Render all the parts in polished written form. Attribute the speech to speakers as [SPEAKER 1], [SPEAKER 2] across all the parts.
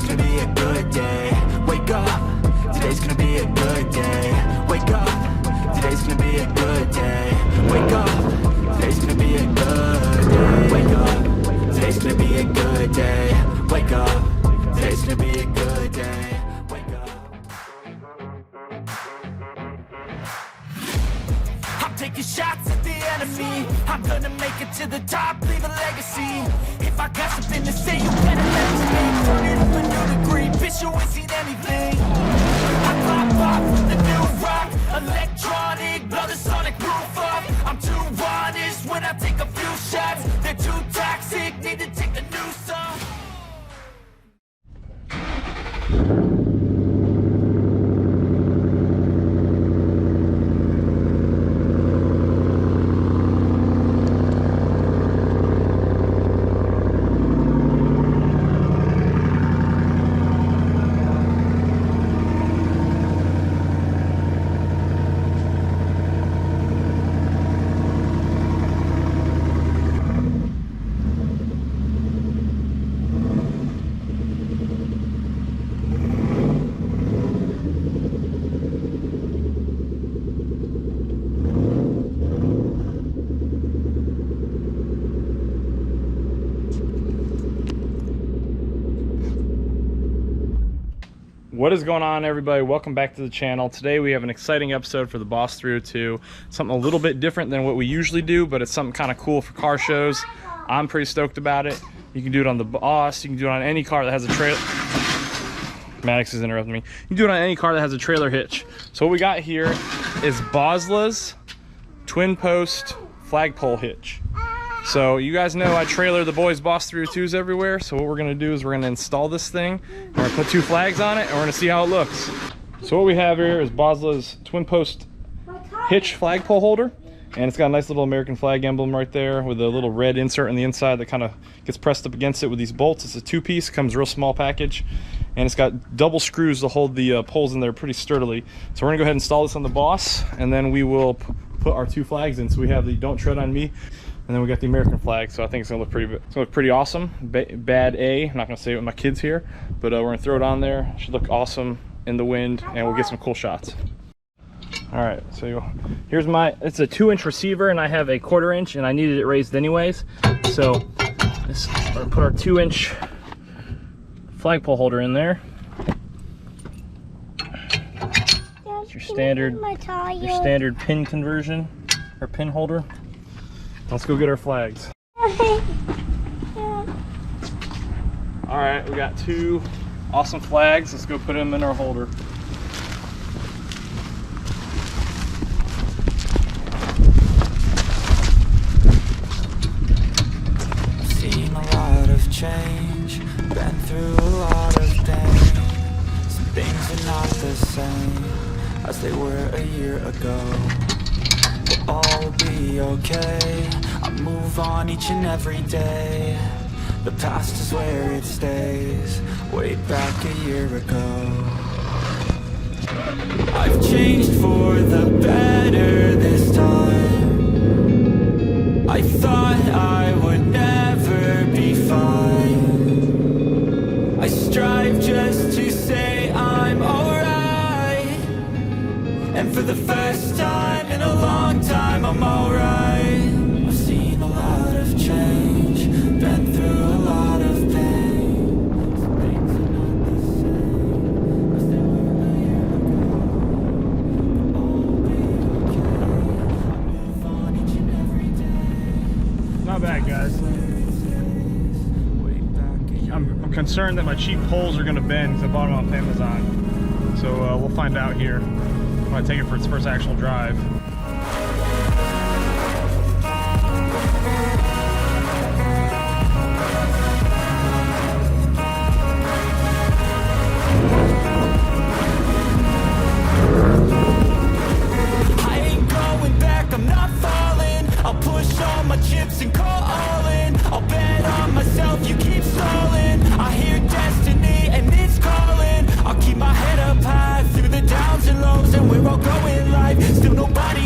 [SPEAKER 1] today's gonna be a good day. Wake up, today's gonna be a good day. Wake up, today's gonna be a good day. Wake up, today's gonna be a good day. Wake up, today's gonna be a good day. Wake up, today's gonna be a good day. Wake up. I'm taking shots at the enemy. I'm gonna make it to the top, leave a legacy. If I got something to say, you better let me speak. Turn it up a new degree, bitch, you ain't seen anything. I pop off with the new rock, electronic, blow the sonic roof off. I'm too honest when I take a few shots. They're too toxic, need to take the new song.
[SPEAKER 2] What is going on, everybody? Welcome back to the channel. Today we have an exciting episode for the Boss 302. Something a little bit different than what we usually do, but it's something kind of cool for car shows. I'm pretty stoked about it. You can do it on the Boss, you can do it on any car that has a trailer. Maddox is interrupting me. You can do it on any car that has a trailer hitch. So what we got here is Bossla's twin post flagpole hitch. So you guys know I trailer the boys Boss 302s everywhere. So what we're gonna do is we're gonna install this thing. We're gonna put two flags on it and we're gonna see how it looks. So what we have here is Bossla's twin post hitch flagpole holder. And it's got a nice little American flag emblem right there with a little red insert on the inside that kind of gets pressed up against it with these bolts. It's a two-piece, comes real small package. And it's got double screws to hold the poles in there pretty sturdily. So we're gonna go ahead and install this on the Boss, and then we will put our two flags in. So we have the Don't Tread on Me, and then we got the American flag. So I think it's gonna look pretty awesome. Bad A, I'm not gonna say it with my kids here, but we're gonna throw it on there. It should look awesome in the wind, and we'll get some cool shots. All right, so here's it's a 2-inch receiver, and I have a 1/4 inch, and I needed it raised anyways. So we're gonna put our 2-inch flagpole holder in there. It's your standard pin conversion or pin holder. Let's go get our flags. All right, we got two awesome flags. Let's go put them in our holder.
[SPEAKER 1] Seen a lot of change, been through a lot of pain. Some things are not the same as they were a year ago. We'll all be okay, I move on each and every day. The past is where it stays, way back a year ago. I've changed for the better this time. I thought I would never be fine. I strive just to say I'm alright. And for the first time in a long time, I'm alright. I've seen a lot of change, been through a lot of pain. Some things are not the same as they were a year ago. We'll all be okay, I move on each and every day.
[SPEAKER 2] Not bad, guys. I'm concerned that my cheap poles are gonna bend because I bought them off Amazon. So we'll find out here when I take it for its first actual drive.
[SPEAKER 1] I ain't going back, I'm not falling. I'll push all my chips and call all in. I'll bet on myself, you keep stalling. I hear destiny and it's calling. I'll keep my head up high through the downs and lows, and we're all going live. Still nobody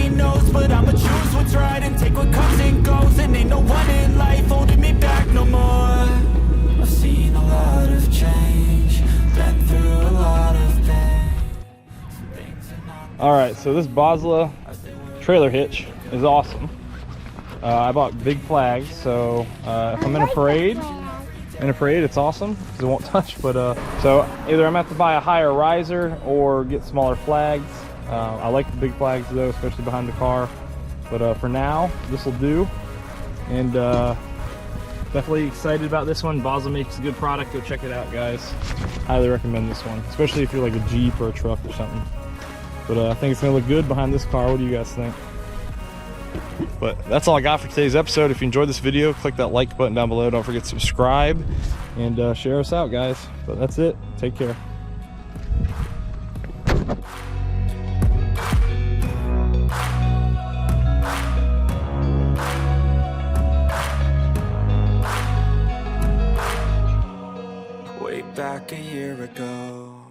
[SPEAKER 2] All right, so this Boslla trailer hitch is awesome. I bought big flags, so if I'm in a parade, it's awesome because it won't touch. But so either I'm gonna have to buy a higher riser or get smaller flags. I like the big flags though, especially behind the car. But for now, this will do. And definitely excited about this one. Boslla makes a good product. Go check it out, guys. Highly recommend this one, especially if you're like a Jeep or a truck or something. But I think it's gonna look good behind this car. What do you guys think? But that's all I got for today's episode. If you enjoyed this video, click that like button down below. Don't forget to subscribe and share us out, guys. But that's it. Take care.
[SPEAKER 1] Way back a year ago,